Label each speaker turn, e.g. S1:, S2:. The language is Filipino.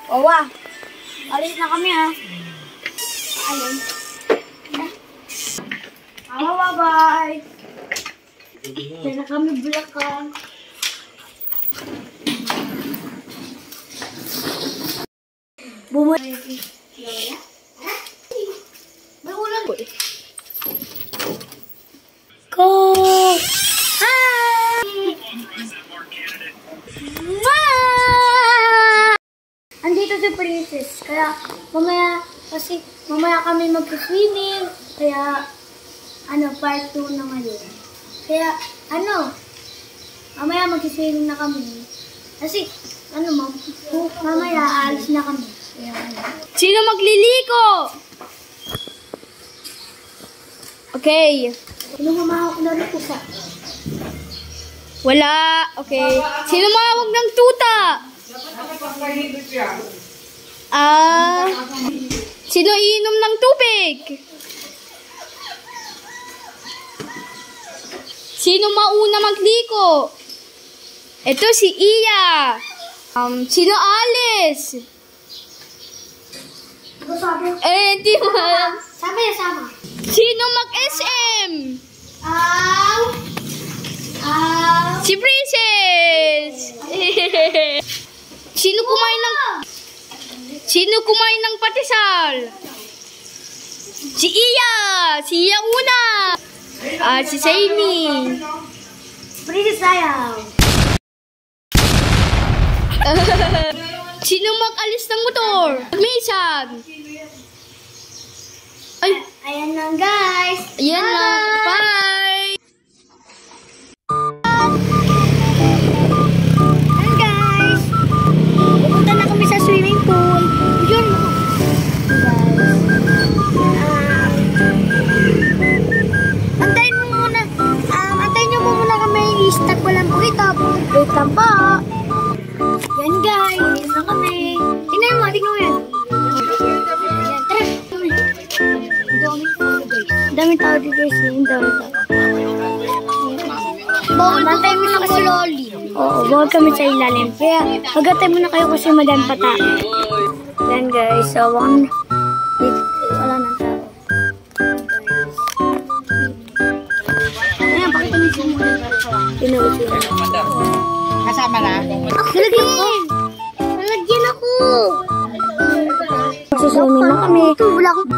S1: Owa. Alis na kami ha. Ayun. Bye-bye. Yan na kami Bulacan. Bumalik. May ulan. Go! Hi! Andito si Princess. Kaya mamaya kami mag-swimming. Kaya part 2 na ngayon. Kaya mamaya mag-swimming na kami. Kasi mamaya aalis na kami. Kaya,
S2: Sino magliliko? Okay.
S1: sino mamahawak na rin sa?
S2: Wala. Okay. Sino mawag ng tuta? Sino iinom ng tubig? Sino mauna magliko? Ito si Iya. Sino alis? Di mo alam.
S1: Sama.
S2: Sino mag-SM? Si Princess! Sino kumain ng patisal? Si Iya! Si Iya una! Si Saini!
S1: Princess ayaw.
S2: Sino mag-alis ng motor? Misan!
S1: Ayan lang guys.
S2: Ayan lang. Bye!
S1: Ayan guys. Pupunta na kami sa swimming pool. Yun mo. Antayin nyo muna kami. I-start ko lang po ito. Wait lang po. Yan guys. Yan lang kami. Tingnan mo yan. Dami tao dito guys. Dami tao. Bantay mo na kasi loli. Oo, bawal kami sa ilalim. Kaya magantay mo na kayo kasi madami pa tao. Yan guys. So, wala nang tao. Ayan, pakita mo yung sumuli.
S3: Kasama na?
S1: Nalagyan ako. Nalagyan ako. Susumi na kami. Wala akong